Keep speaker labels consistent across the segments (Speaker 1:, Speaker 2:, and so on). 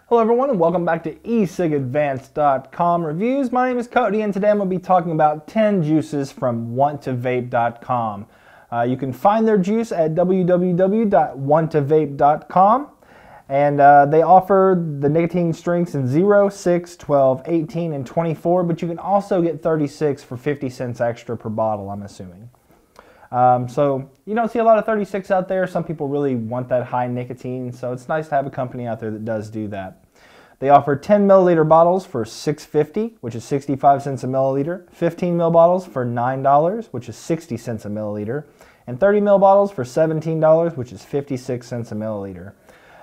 Speaker 1: Hello everyone and welcome back to ecigadvanced.com reviews. My name is Cody and today I'm going to be talking about 10 juices from wanttavape.com. You can find their juice at www.wanttavape.com and they offer the nicotine strengths in 0, 6, 12, 18, and 24, but you can also get 36 for 50 cents extra per bottle, I'm assuming. So you don't see a lot of 36 out there. Some people really want that high nicotine, so it's nice to have a company out there that does do that. They offer 10 milliliter bottles for $6.50, which is 65 cents a milliliter, 15 ml bottles for $9, which is 60 cents a milliliter, and 30 ml bottles for $17, which is 56 cents a milliliter.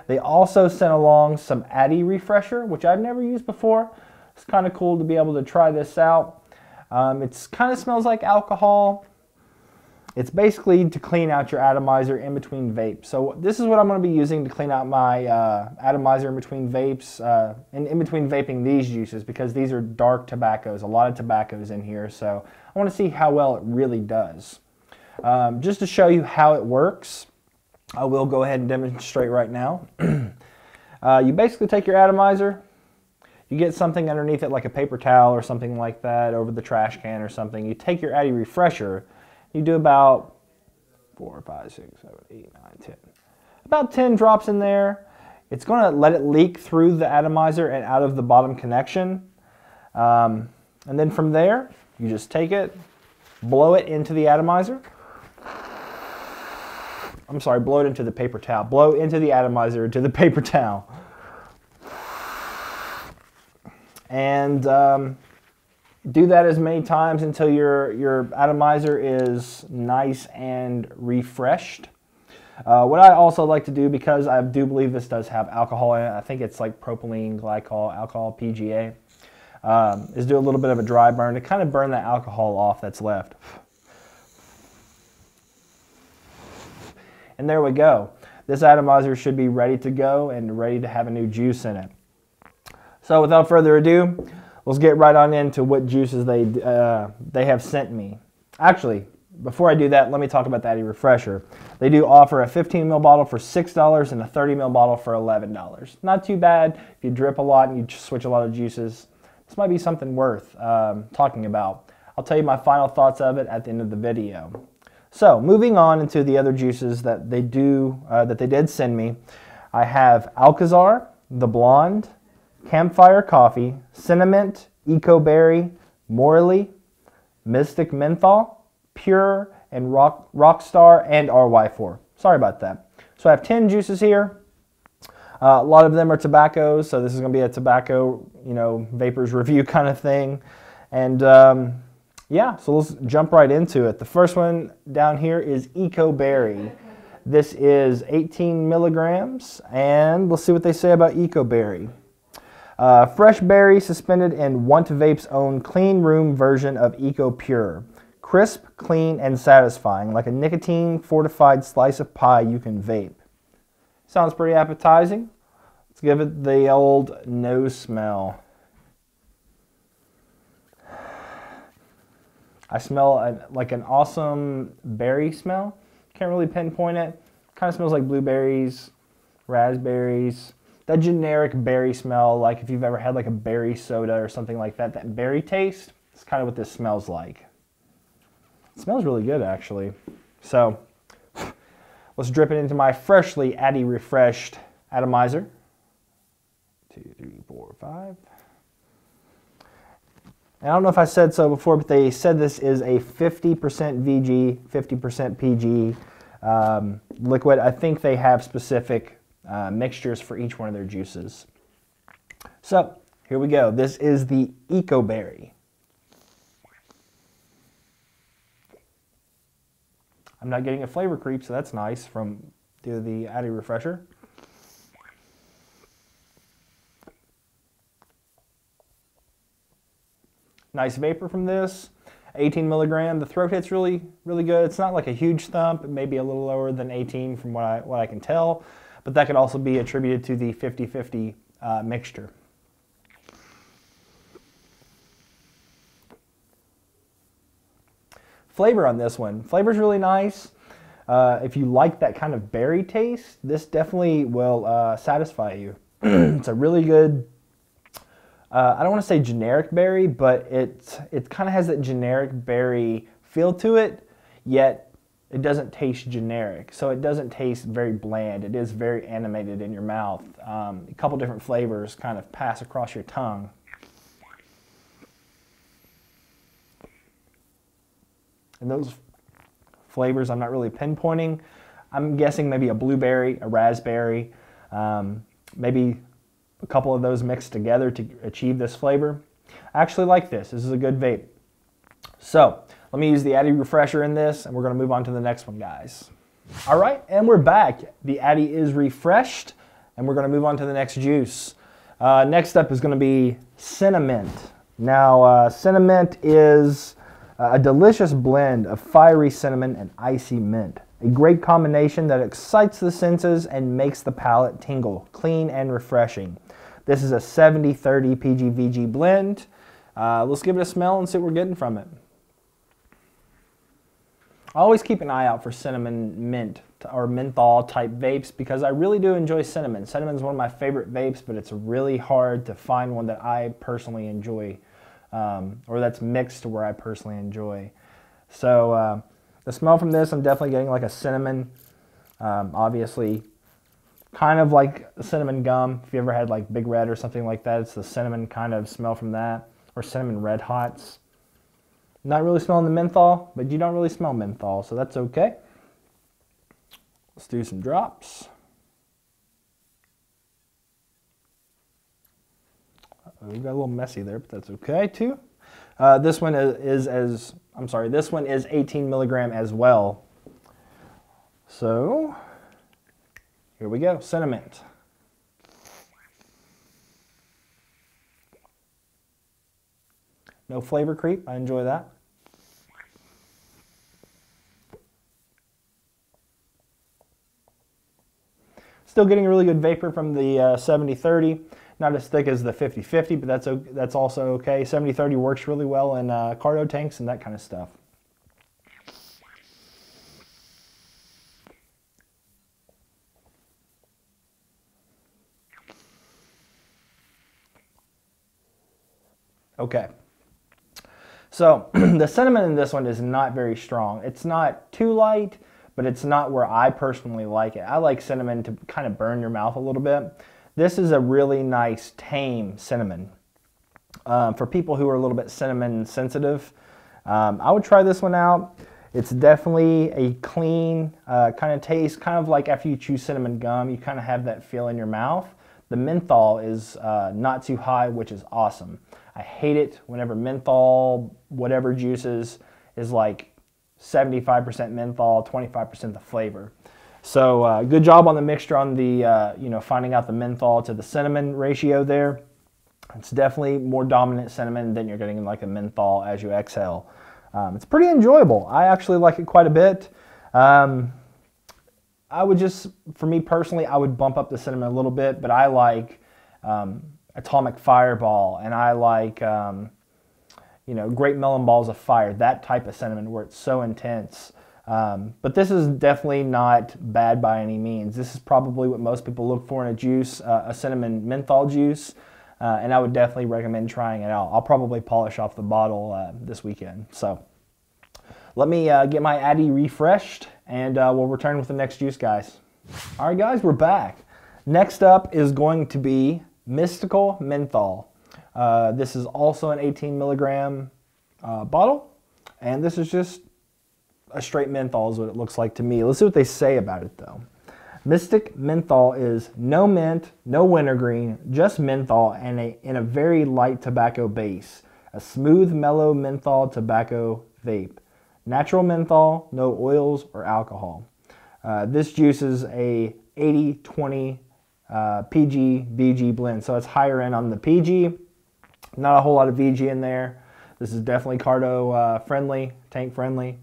Speaker 1: They also sent along some Addy Refresher, which I've never used before. It's kind of cool to be able to try this out. It kind of smells like alcohol. It's basically to clean out your atomizer in between vapes. So this is what I'm going to be using to clean out my atomizer in between vapes, and in between vaping these juices, because these are dark tobaccos, a lot of tobaccos in here. So I want to see how well it really does. Just to show you how it works, I will go ahead and demonstrate right now. You basically take your atomizer, you get something underneath it like a paper towel or something like that, over the trash can or something. You take your Addy Refresher. You do about 4, 5, 6, 7, 8, 9, 10. About 10 drops in there. It's going to let it leak through the atomizer and out of the bottom connection. And then from there, you just take it, blow it into the atomizer. I'm sorry, blow it into the paper towel. Blow into the atomizer into the paper towel. And do that as many times until your atomizer is nice and refreshed. What I also like to do, because I do believe this does have alcohol in it, I think it's like propylene glycol alcohol, PGA, is do a little bit of a dry burn to kind of burn that alcohol off that's left. And there we go. This atomizer should be ready to go and ready to have a new juice in it. So without further ado, let's get right on into what juices they have sent me. Actually, before I do that, let me talk about the Addy Refresher. They do offer a 15 ml bottle for $6 and a 30 ml bottle for $11. Not too bad if you drip a lot and you switch a lot of juices. This might be something worth talking about. I'll tell you my final thoughts of it at the end of the video. So, moving on into the other juices that they did send me, I have Alcazar, the Blonde, Campfire Coffee, Cinnamon, Eco Berry, Morley, Mystic Menthol, Pure, and Rockstar, and RY4. Sorry about that. So I have 10 juices here. A lot of them are tobaccos, so this is going to be a tobacco, vapors review kind of thing. And yeah, so let's jump right into it. The first one down here is Eco Berry. This is 18 milligrams, and let's see what they say about Eco Berry. Fresh berry suspended in WantVape's own clean room version of Eco Pure. Crisp, clean, and satisfying, like a nicotine-fortified slice of pie you can vape. Sounds pretty appetizing. Let's give it the old nose smell. I smell like an awesome berry smell. Can't really pinpoint it. Kind of smells like blueberries, raspberries. That generic berry smell, like if you've ever had like a berry soda or something like that, that berry taste, it's kind of what this smells like. It smells really good, actually. So, let's drip it into my freshly Addy refreshed atomizer. 2, 3, 4, 5. And I don't know if I said so before, but they said this is a 50% VG, 50% PG liquid. I think they have specific mixtures for each one of their juices. So here we go. This is the Eco Berry. I'm not getting a flavor creep, so that's nice from the Addy Refresher. Nice vapor from this. 18 milligram. The throat hit's really good. It's not like a huge thump. It may be a little lower than 18 from what I can tell. But that could also be attributed to the 50-50 mixture. Flavor on this one. Flavor's really nice. If you like that kind of berry taste, this definitely will satisfy you. It's a really good, I don't want to say generic berry, but it kind of has that generic berry feel to it, yet it doesn't taste generic. So it doesn't taste very bland. It is very animated in your mouth. A couple different flavors kind of pass across your tongue. And those flavors I'm not really pinpointing. I'm guessing maybe a blueberry, a raspberry, maybe a couple of those mixed together to achieve this flavor. I actually like this. This is a good vape. So let me use the Addy Refresher in this, and we're going to move on to the next one, guys. All right, and we're back. The Addy is refreshed, and we're going to move on to the next juice. Next up is going to be Cinnamint. Now, Cinnamint is a delicious blend of fiery cinnamon and icy mint. A great combination that excites the senses and makes the palate tingle, clean and refreshing. This is a 70-30 PG-VG blend. Let's give it a smell and see what we're getting from it. I always keep an eye out for cinnamon mint or menthol type vapes because I really do enjoy cinnamon. Cinnamon is one of my favorite vapes, but it's really hard to find one that I personally enjoy, or that's mixed to where I personally enjoy. So the smell from this, I'm definitely getting like a cinnamon, obviously kind of like cinnamon gum. If you ever had like Big Red or something like that, it's the cinnamon kind of smell from that, or cinnamon Red Hots. Not really smelling the menthol, but you don't really smell menthol, so that's okay. Let's do some drops. We got a little messy there, but that's okay too. This one this one is 18 milligram as well. So here we go, Cinnamint. No flavor creep, I enjoy that. Still getting a really good vapor from the 70-30. Not as thick as the 50-50, but that's also okay. 70-30 works really well in cardo tanks and that kind of stuff. Okay. So the cinnamon in this one is not very strong. It's not too light, but it's not where I personally like it. I like cinnamon to kind of burn your mouth a little bit. This is a really nice, tame cinnamon. For people who are a little bit cinnamon sensitive, I would try this one out. It's definitely a clean kind of taste, kind of like after you chew cinnamon gum, you kind of have that feel in your mouth. The menthol is not too high, which is awesome. I hate it whenever menthol, whatever juices, is like 75% menthol, 25% the flavor. So good job on the mixture on the, finding out the menthol to the cinnamon ratio there. It's definitely more dominant cinnamon than you're getting in like a menthol as you exhale. It's pretty enjoyable. I actually like it quite a bit. I would just, for me personally, I would bump up the cinnamon a little bit, but I like Atomic Fireball, and I like, Great Melon Balls of Fire, that type of cinnamon where it's so intense. But this is definitely not bad by any means. This is probably what most people look for in a juice, a cinnamon menthol juice, and I would definitely recommend trying it out. I'll probably polish off the bottle this weekend. So let me get my Addy refreshed, and we'll return with the next juice, guys. All right, guys, we're back. Next up is going to be Mystical Menthol. This is also an 18 milligram bottle, and this is just a straight menthol is what it looks like to me. Let's see what they say about it though. Mystic Menthol is no mint, no wintergreen, just menthol and in a very light tobacco base. A smooth, mellow menthol tobacco vape. Natural menthol, no oils or alcohol. This juice is a 80-20 PG-VG blend, so it's higher end on the PG. Not a whole lot of VG in there. This is definitely cardo friendly, tank friendly.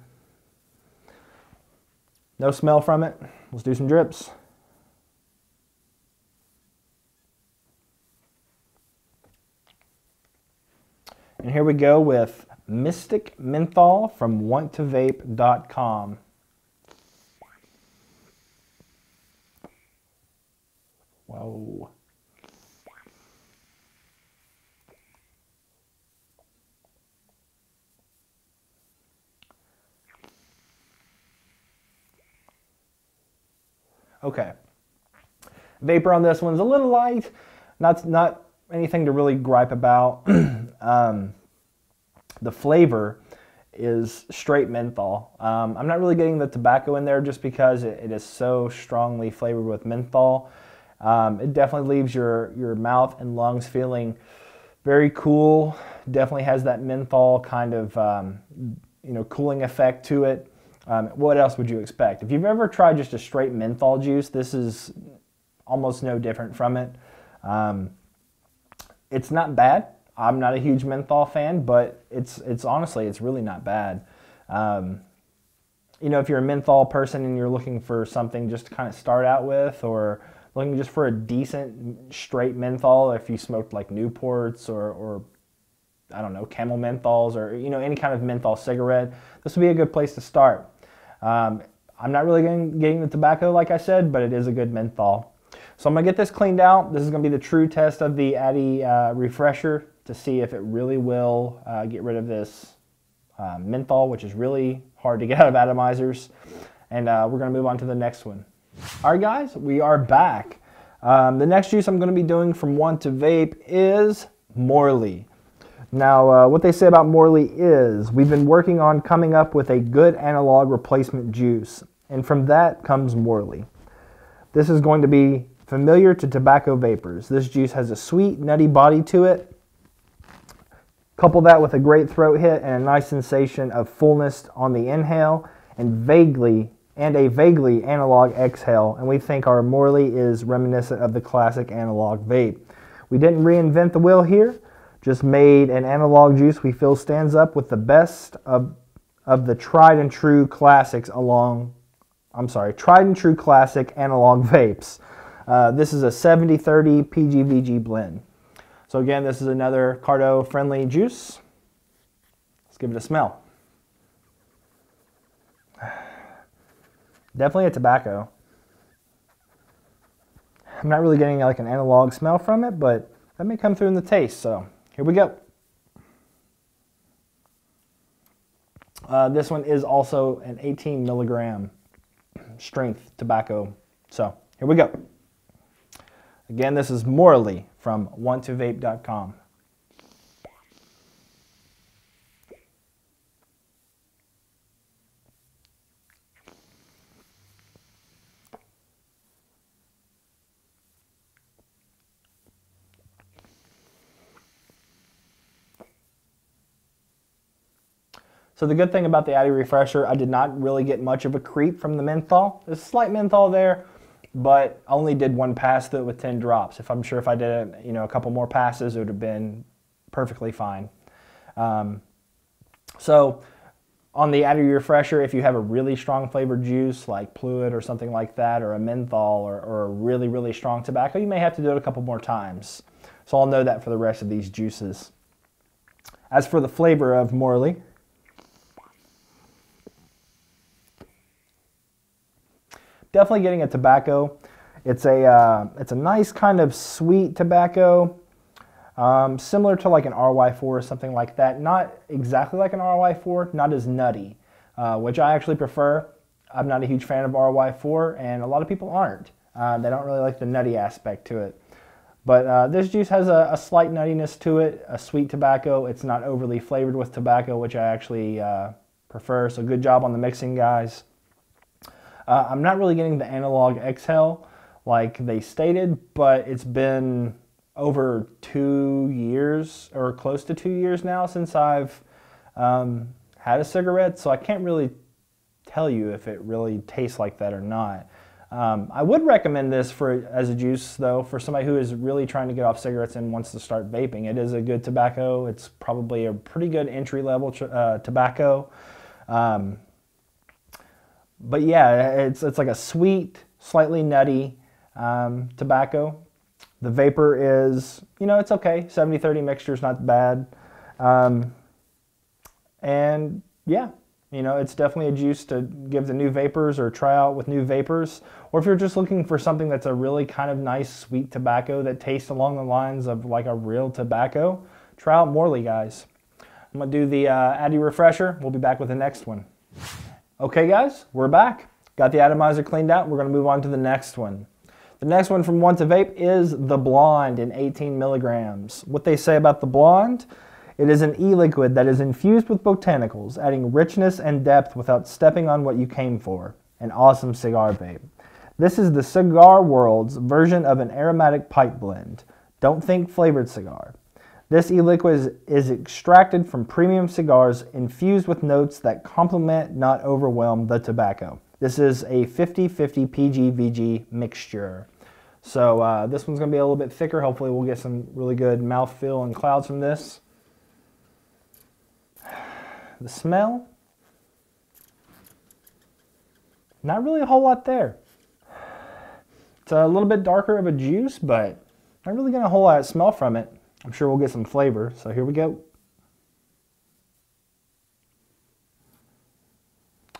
Speaker 1: No smell from it. Let's do some drips. And here we go with Mystic Menthol from wanttovape.com. Whoa. Okay. Vapor on this one's a little light. Not anything to really gripe about. The flavor is straight menthol. I'm not really getting the tobacco in there just because it is so strongly flavored with menthol. It definitely leaves your mouth and lungs feeling very cool. Definitely has that menthol kind of cooling effect to it. What else would you expect? If you've ever tried just a straight menthol juice, this is almost no different from it. It's not bad. I'm not a huge menthol fan, but it's honestly, it's really not bad. If you're a menthol person and you're looking for something just to kind of start out with, or looking just for a decent straight menthol, if you smoked like Newports or I don't know, Camel menthols, or any kind of menthol cigarette, this would be a good place to start. I'm not really getting the tobacco, like I said, but it is a good menthol. So I'm gonna get this cleaned out. This is gonna be the true test of the Addy Refresher to see if it really will get rid of this menthol, which is really hard to get out of atomizers. And we're gonna move on to the next one. All right, guys, we are back. The next juice I'm gonna be doing from Want to Vape is Morley. Now, what they say about Morley is we've been working on coming up with a good analog replacement juice, and from that comes Morley. This is going to be familiar to tobacco vapors. This juice has a sweet, nutty body to it. Couple that with a great throat hit and a nice sensation of fullness on the inhale and a vaguely analog exhale, and we think our Morley is reminiscent of the classic analog vape. We didn't reinvent the wheel here. Just made an analog juice we feel stands up with the best of the tried and true classic analog vapes. This is a 70-30 PGVG blend. So again, this is another cardo-friendly juice. Let's give it a smell. Definitely a tobacco. I'm not really getting like an analog smell from it, but that may come through in the taste, so here we go. This one is also an 18 milligram strength tobacco. So here we go. Again, this is Morley from wanttovape.com. So the good thing about the Addy Refresher, I did not really get much of a creep from the menthol. There's a slight menthol there, but I only did one pass through it with 10 drops. I'm sure if I did a couple more passes, it would have been perfectly fine. So on the Addy Refresher, if you have a really strong flavored juice like Pluid or something like that, or a menthol or a really, really strong tobacco, you may have to do it a couple more times. So I'll know that for the rest of these juices. As for the flavor of Morley, definitely getting a tobacco. It's a nice kind of sweet tobacco, similar to like an RY4 or something like that. Not exactly like an RY4, not as nutty, which I actually prefer. I'm not a huge fan of RY4, and a lot of people aren't. They don't really like the nutty aspect to it. But this juice has a slight nuttiness to it, a sweet tobacco. It's not overly flavored with tobacco, which I actually prefer. So good job on the mixing, guys. I'm not really getting the analog exhale like they stated, but it's been over 2 years or close to 2 years now since I've had a cigarette, so I can't really tell you if it really tastes like that or not. I would recommend this as a juice, though, for somebody who is really trying to get off cigarettes and wants to start vaping. It is a good tobacco. It's probably a pretty good entry-level tobacco. But yeah, it's like a sweet, slightly nutty tobacco. The vapor is, it's okay. 70-30 mixture is not bad. And yeah, it's definitely a juice to give the new vapors or try out with new vapors. Or if you're just looking for something that's a really kind of nice, sweet tobacco that tastes along the lines of like a real tobacco, try out Morley, guys. I'm going to do the Addy Refresher. We'll be back with the next one. Okay, guys, we're back. Got the atomizer cleaned out. We're going to move on to the next one. The next one from Want to Vape is the Blonde in 18 milligrams. What they say about the Blonde: it is an e-liquid that is infused with botanicals, adding richness and depth without stepping on what you came for. An awesome cigar vape. This is the cigar world's version of an aromatic pipe blend. Don't think flavored cigar. This e-liquid is extracted from premium cigars infused with notes that complement, not overwhelm, the tobacco. This is a 50-50 PG-VG mixture. So this one's going to be a little bit thicker. Hopefully we'll get some really good mouthfeel and clouds from this. The smell, not really a whole lot there. It's a little bit darker of a juice, but not really getting a whole lot of smell from it. I'm sure we'll get some flavor, so here we go.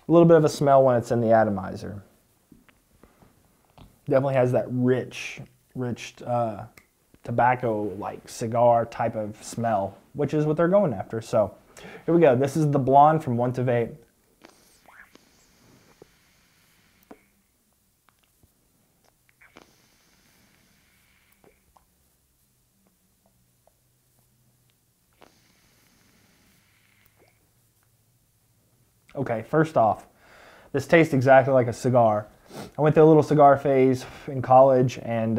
Speaker 1: A little bit of a smell when it's in the atomizer. Definitely has that rich tobacco-like cigar type of smell, which is what they're going after. So here we go. This is the Blonde from Want to Vape. Okay, first off, this tastes exactly like a cigar. I went through a little cigar phase in college, and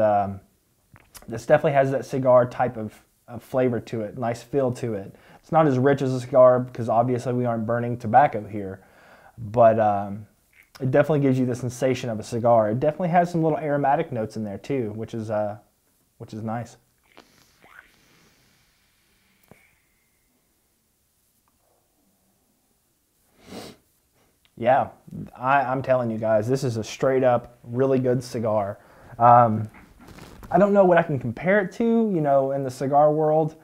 Speaker 1: this definitely has that cigar type of flavor to it, nice feel to it. It's not as rich as a cigar because obviously we aren't burning tobacco here, but it definitely gives you the sensation of a cigar. It definitely has some little aromatic notes in there too, which is nice. Yeah, I'm telling you guys, this is a straight up really good cigar. I don't know what I can compare it to, you know, in the cigar world,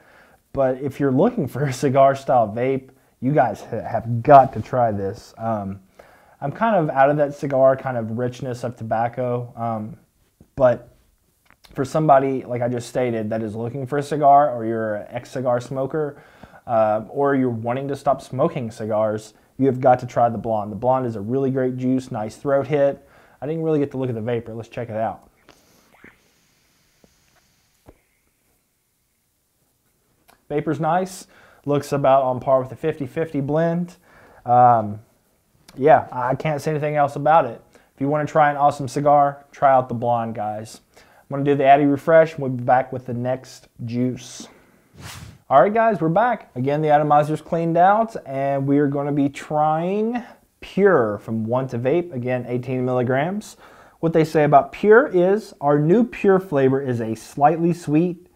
Speaker 1: but if you're looking for a cigar style vape, you guys have got to try this. I'm kind of out of that cigar kind of richness of tobacco, but for somebody, like I just stated, that is looking for a cigar, or you're an ex-cigar smoker, or you're wanting to stop smoking cigars, you have got to try the Blonde. The Blonde is a really great juice, nice throat hit. I didn't really get to look at the vapor. Let's check it out. Vapor's nice. Looks about on par with the 50-50 blend. Yeah, I can't say anything else about it. If you want to try an awesome cigar, try out the Blonde, guys. I'm going to do the Addy Refresh, and we'll be back with the next juice. All right, guys, we're back. Again, the atomizer's cleaned out, and we are going to be trying Pure from Want to Vape. Again, 18 milligrams. What they say about Pure is our new Pure flavor is slightly sweet,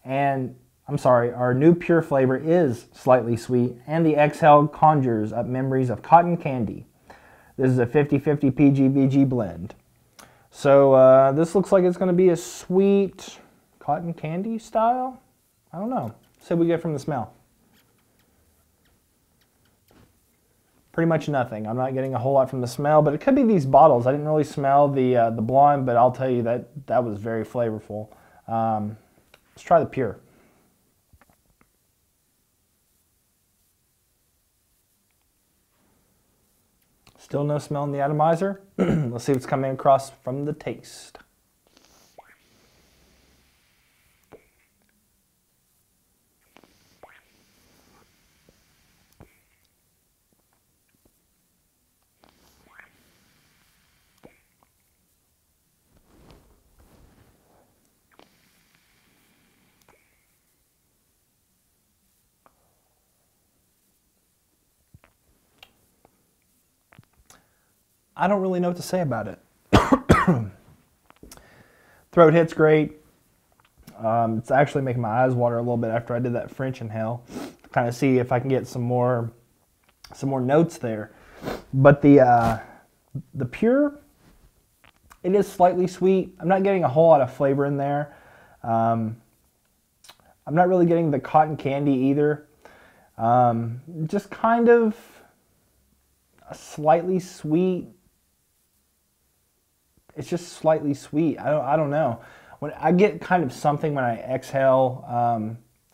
Speaker 1: and the exhale conjures up memories of cotton candy. This is a 50-50 PG-VG blend. So this looks like it's going to be a sweet cotton candy style. I don't know. See what we get from the smell. Pretty much nothing. I'm not getting a whole lot from the smell, but it could be these bottles. I didn't really smell the Blonde, but I'll tell you that was very flavorful. Let's try the Pure. Still no smell in the atomizer. Let's see what's coming across from the taste. I don't really know what to say about it. Throat hit's great. It's actually making my eyes water a little bit after I did that French inhale. Kind of see if I can get some more notes there. But the Pure, it is slightly sweet. I'm not getting a whole lot of flavor in there. I'm not really getting the cotton candy either. Just kind of a slightly sweet. It's just slightly sweet. I don't know. When I get kind of something when I exhale,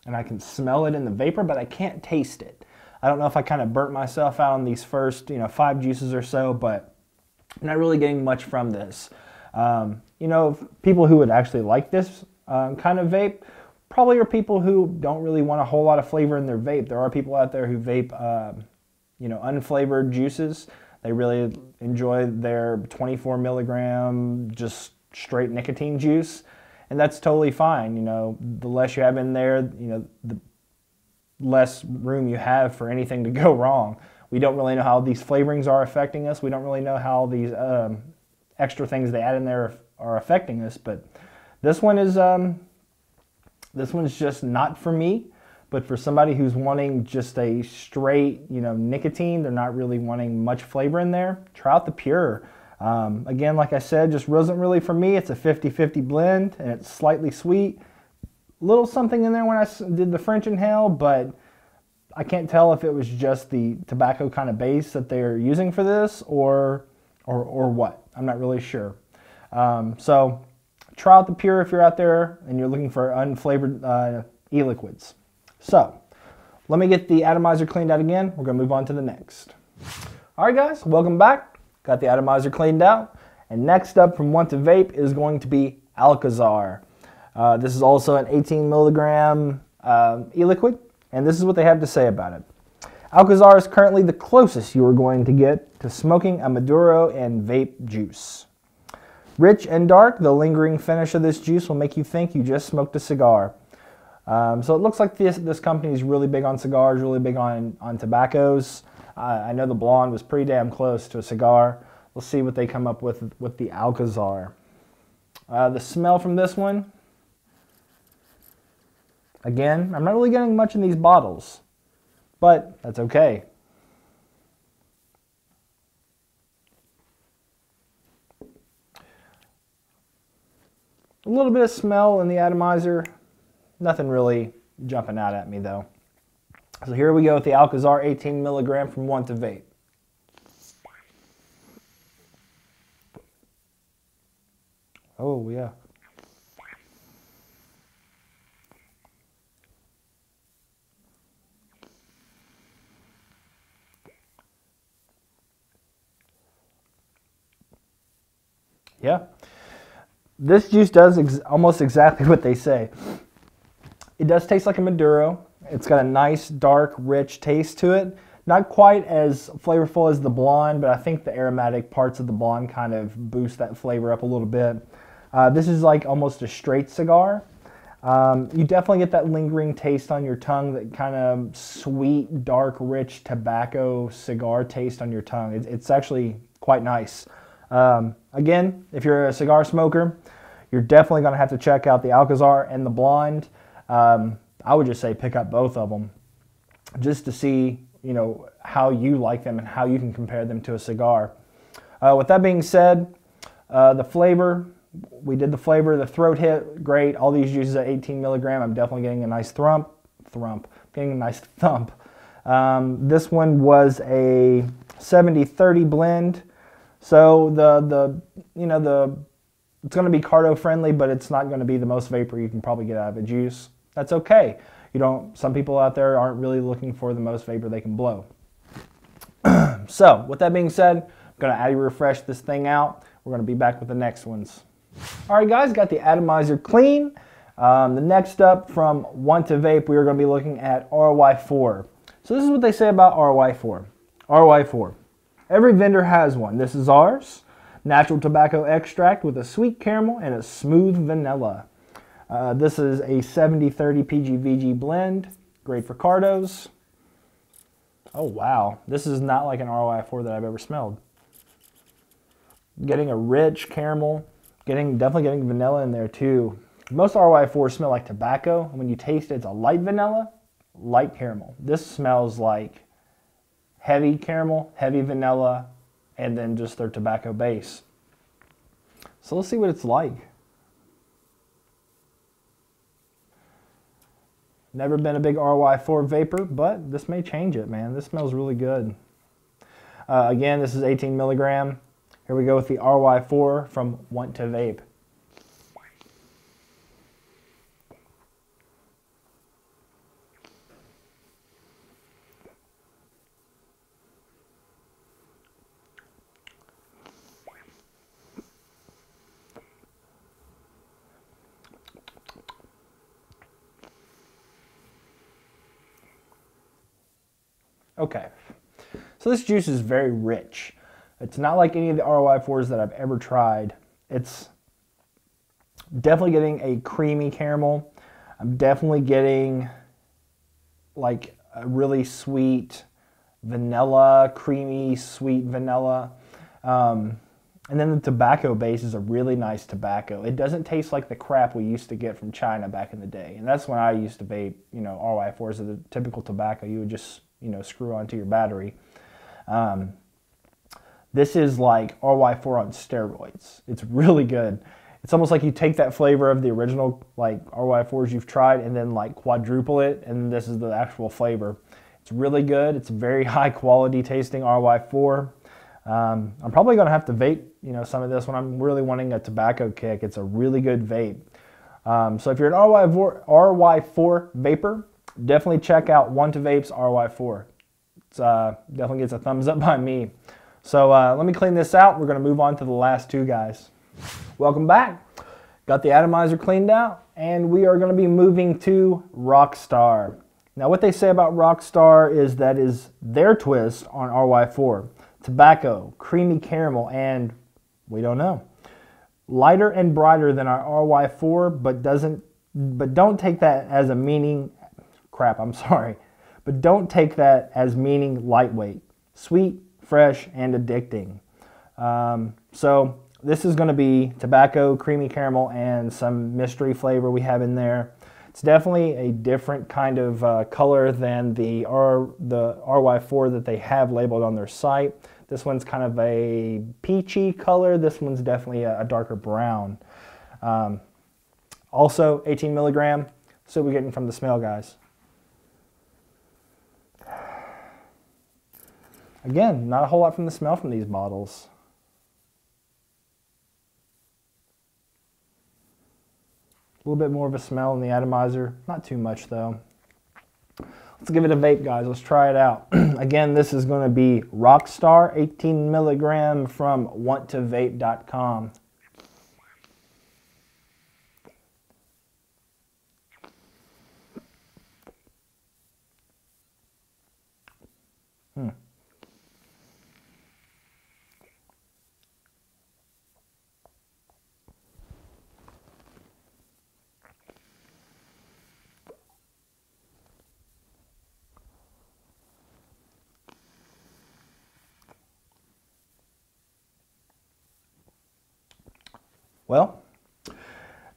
Speaker 1: and I can smell it in the vapor, but I can't taste it. I don't know if I kind of burnt myself out on these first, 5 juices or so, but I'm not really getting much from this. You know, people who would actually like this kind of vape probably are people who don't really want a whole lot of flavor in their vape. There are people out there who vape, you know, unflavored juices. They really enjoy their 24 milligram, just straight nicotine juice. And that's totally fine. You know, the less you have in there, you know, the less room you have for anything to go wrong. We don't really know how these flavorings are affecting us. We don't really know how these extra things they add in there are affecting us. But this one is this one's just not for me. But for somebody who's wanting just a straight, you know, nicotine, they're not really wanting much flavor in there, try out the Pure. Again, like I said, just wasn't really for me. It's a 50-50 blend, and it's slightly sweet. A little something in there when I did the French inhale, but I can't tell if it was just the tobacco kind of base that they're using for this or what. I'm not really sure. So try out the Pure if you're out there and you're looking for unflavored e-liquids. So let me get the atomizer cleaned out again. We're going to move on to the next. All right, guys, welcome back. Got the atomizer cleaned out. And next up from Want to Vape is going to be Alcazar. This is also an 18 milligram e-liquid. And this is what they have to say about it. Alcazar is currently the closest you are going to get to smoking a Maduro and vape juice. Rich and dark, the lingering finish of this juice will make you think you just smoked a cigar. So it looks like this company is really big on cigars, really big on tobaccos. I know the blonde was pretty damn close to a cigar. We'll see what they come up with the Alcazar. The smell from this one, again, I'm not really getting much in these bottles, but that's okay. A little bit of smell in the atomizer. Nothing really jumping out at me though. So here we go with the Alcazar 18 milligram from Want to Vape. Oh yeah. Yeah. This juice does almost exactly what they say. It does taste like a Maduro. It's got a nice, dark, rich taste to it. Not quite as flavorful as the blonde, but I think the aromatic parts of the blonde kind of boost that flavor up a little bit. This is like almost a straight cigar. You definitely get that lingering taste on your tongue, that kind of sweet, dark, rich tobacco cigar taste on your tongue. It's actually quite nice. Again, if you're a cigar smoker, you're definitely going to have to check out the Alcazar and the blonde. I would just say pick up both of them just to see, you know, how you like them and how you can compare them to a cigar. With that being said, the flavor, we did the flavor, the throat hit, great. All these juices at 18 milligram, I'm definitely getting a nice getting a nice thump. This one was a 70-30 blend. So it's going to be cardio friendly, but it's not going to be the most vapor you can probably get out of a juice. That's okay. Some people out there aren't really looking for the most vapor they can blow. So with that being said, I'm going to Addy Refresh this thing out. We're going to be back with the next ones. All right, guys, got the atomizer clean. The next up from Want to Vape, we are going to be looking at RY4. So this is what they say about RY4. RY4. Every vendor has one. This is ours. Natural tobacco extract with a sweet caramel and a smooth vanilla. This is a 70-30 PGVG blend. Great for cardos. Oh wow, this is not like an RY4 that I've ever smelled. Getting a rich caramel, definitely getting vanilla in there too. Most RY4s smell like tobacco, and when you taste it, it's a light vanilla, light caramel. This smells like heavy caramel, heavy vanilla, and then just their tobacco base. So let's see what it's like. Never been a big RY4 vapor, but this may change it, man. This smells really good. Again, this is 18 milligram. Here we go with the RY4 from Want to Vape. Okay, so this juice is very rich. It's not like any of the ROI4s that I've ever tried. It's definitely getting a creamy caramel. I'm definitely getting like a really sweet vanilla, creamy, sweet vanilla. And then the tobacco base is a really nice tobacco. It doesn't taste like the crap we used to get from China back in the day. And that's when I used to vape, you know, RY4s are the typical tobacco you would just, you know, screw onto your battery. This is like RY4 on steroids. It's really good. It's almost like you take that flavor of the original like RY4s you've tried and then like quadruple it, and this is the actual flavor. It's really good. It's very high quality tasting RY4. I'm probably going to have to vape, you know, some of this when I'm really wanting a tobacco kick. It's a really good vape. So if you're an RY4 vapor, definitely check out One to Vape's RY4. It's definitely gets a thumbs up by me. So let me clean this out. We're going to move on to the last two guys. Welcome back. Got the atomizer cleaned out, and we are going to be moving to Rockstar. Now what they say about Rockstar is that is their twist on RY4. Tobacco, creamy caramel, and we don't know. Lighter and brighter than our RY4, but don't take that as a meaning, but don't take that as meaning lightweight. Sweet, fresh, and addicting. So this is going to be tobacco, creamy caramel, and some mystery flavor we have in there. It's definitely a different kind of color than the RY4 that they have labeled on their site. This one's kind of a peachy color. This one's definitely a darker brown. Also 18 milligram. So we're getting from the smell, guys. Again, not a whole lot from the smell from these bottles. A little bit more of a smell in the atomizer. Not too much though. Let's give it a vape, guys. Let's try it out. Again, this is going to be Rockstar 18 milligram from wanttovape.com. Well,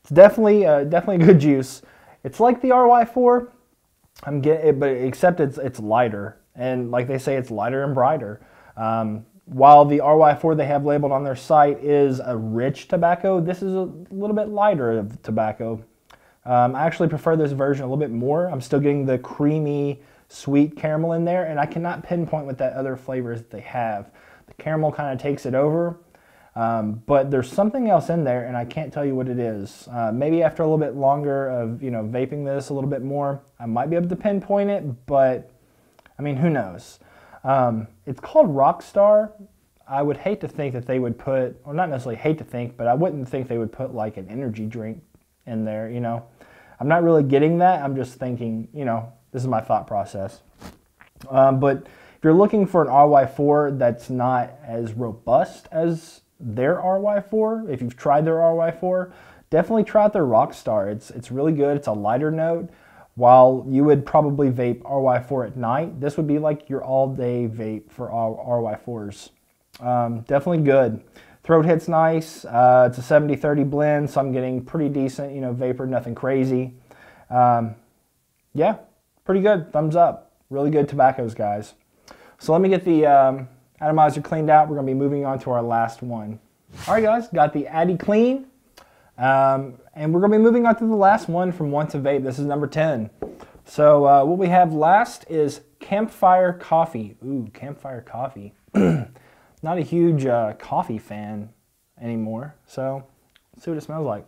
Speaker 1: it's definitely a good juice. It's like the RY4, but except it's lighter, and like they say, it's lighter and brighter. While the RY4 they have labeled on their site is a rich tobacco, this is a little bit lighter of tobacco. I actually prefer this version a little bit more. I'm still getting the creamy, sweet caramel in there, and I cannot pinpoint what that other flavors that they have. The caramel kind of takes it over. But there's something else in there, and I can't tell you what it is. Maybe after a little bit longer of, you know, vaping this a little bit more, I might be able to pinpoint it, but I mean, who knows? It's called Rockstar. I would hate to think that they would put, or not necessarily hate to think, but I wouldn't think they would put like an energy drink in there, you know. I'm not really getting that. I'm just thinking, you know, this is my thought process. But if you're looking for an RY4 that's not as robust as their RY4, if you've tried their RY4, definitely try out their Rockstar. It's really good. It's a lighter note. While you would probably vape RY4 at night, this would be like your all-day vape for RY4s. Definitely good. Throat hit's nice. It's a 70-30 blend, so I'm getting pretty decent, you know, vapor, nothing crazy. Yeah, pretty good. Thumbs up. Really good tobaccos, guys. So let me get the atomizer cleaned out. We're going to be moving on to our last one. All right, guys, got the Addy clean. And we're going to be moving on to the last one from Want to Vape. This is number 10. So what we have last is Campfire Coffee. Ooh, Campfire Coffee. Not a huge coffee fan anymore. So let's see what it smells like.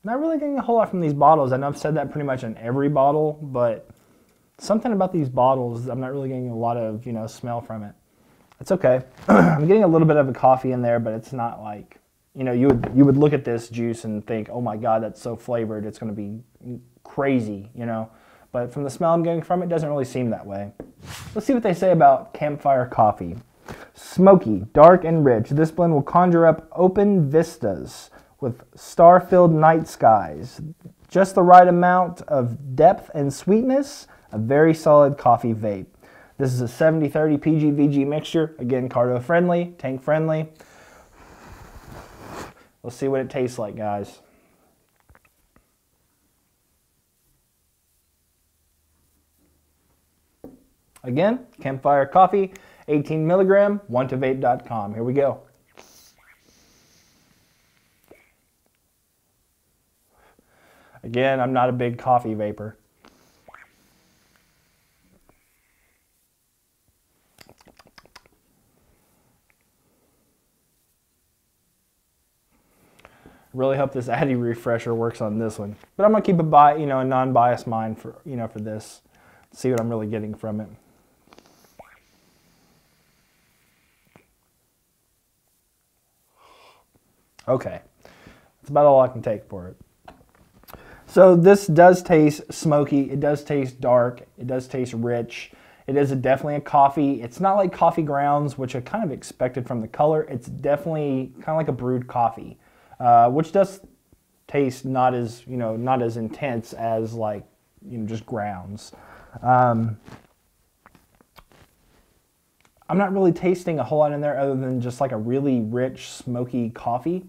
Speaker 1: Not really getting a whole lot from these bottles. I know I've said that pretty much in every bottle, but something about these bottles, I'm not really getting a lot of, you know, smell from it. It's okay. I'm getting a little bit of a coffee in there, but it's not like, you know, you would look at this juice and think, oh my God, that's so flavored. It's going to be crazy, you know. But from the smell I'm getting from it, doesn't really seem that way. Let's see what they say about Campfire Coffee. Smoky, dark, and rich. This blend will conjure up open vistas with star-filled night skies. Just the right amount of depth and sweetness. A very solid coffee vape. This is a 70-30 PG-VG mixture. Again, cardio-friendly, tank-friendly. Let's see what it tastes like, guys. Again, Campfire Coffee, 18 milligram, one2vape.com. Here we go. Again, I'm not a big coffee vapor. Really hope this Addy Refresher works on this one. But I'm gonna keep a non-biased mind for for this. See what I'm really getting from it. Okay, that's about all I can take for it. So this does taste smoky, it does taste dark, it does taste rich. It is definitely a coffee. It's not like coffee grounds, which I kind of expected from the color. It's definitely kind of like a brewed coffee, which does taste not as intense as like just grounds. I'm not really tasting a whole lot in there other than just like a really rich, smoky coffee.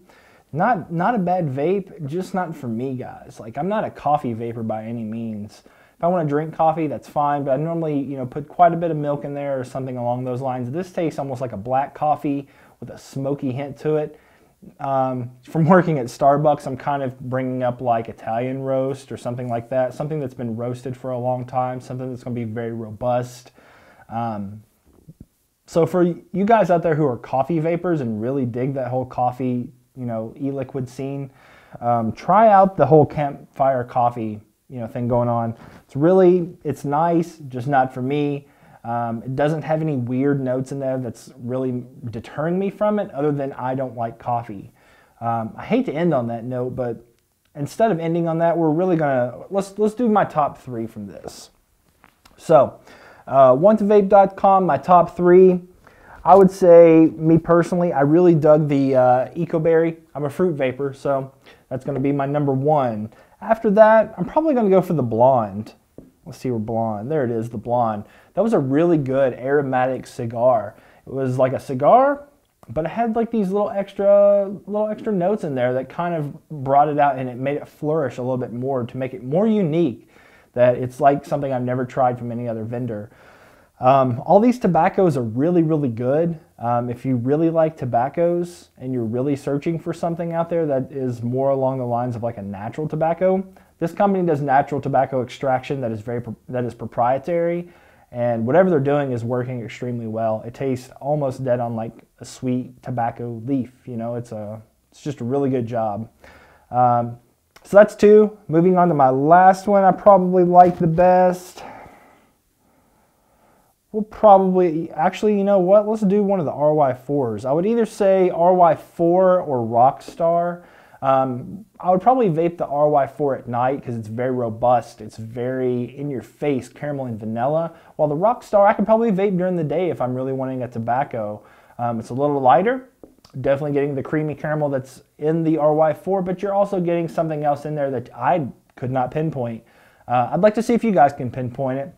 Speaker 1: Not a bad vape, just not for me, guys. Like, I'm not a coffee vapor by any means. If I want to drink coffee, that's fine, but I normally, put quite a bit of milk in there or something along those lines. This tastes almost like a black coffee with a smoky hint to it. From working at Starbucks, I'm kind of bringing up like Italian roast or something like that, something that's been roasted for a long time, something that's going to be very robust. So for you guys out there who are coffee vapors and really dig that whole coffee, e-liquid scene, try out the whole Campfire Coffee, thing going on. It's nice, just not for me. It doesn't have any weird notes in there that's really deterring me from it, other than I don't like coffee. I hate to end on that note, but instead of ending on that, we're really gonna let's do my top 3 from this. So, one2vape.com, my top 3. I would say, me personally, I really dug the Ecoberry. I'm a fruit vapor, so that's going to be my number 1. After that, I'm probably going to go for the Blonde. Let's see where Blonde. There it is, the Blonde. That was a really good aromatic cigar. It was like a cigar, but it had like these little extra notes in there that kind of brought it out, and it made it flourish a little bit more to make it more unique. That it's like something I've never tried from any other vendor. All these tobaccos are really, really good. If you really like tobaccos and you're really searching for something out there that is more along the lines of like a natural tobacco, this company does natural tobacco extraction that is proprietary, and whatever they're doing is working extremely well. It tastes almost dead on like a sweet tobacco leaf. It's just a really good job. So that's 2. Moving on to my last one, I probably like the best. We'll probably, actually, you know what? Let's do one of the RY4s. I would either say RY4 or Rockstar. I would probably vape the RY4 at night because it's very robust. It's very in-your-face caramel and vanilla. While the Rockstar, I could probably vape during the day if I'm really wanting a tobacco. It's a little lighter. Definitely getting the creamy caramel that's in the RY4, but you're also getting something else in there that I could not pinpoint. I'd like to see if you guys can pinpoint it.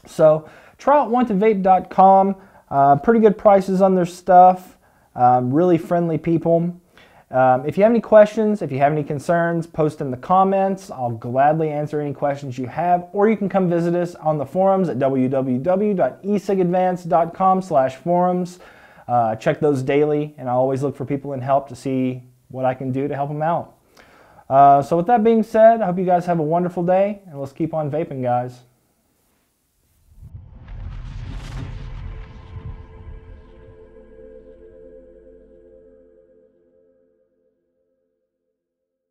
Speaker 1: So try out one2vape.com. Pretty good prices on their stuff. Really friendly people. If you have any questions, if you have any concerns, post in the comments. I'll gladly answer any questions you have, or you can come visit us on the forums at www.ecigadvanced.com/forums. Check those daily, and I always look for people in help to see what I can do to help them out. So with that being said, I hope you guys have a wonderful day, and let's keep on vaping, guys.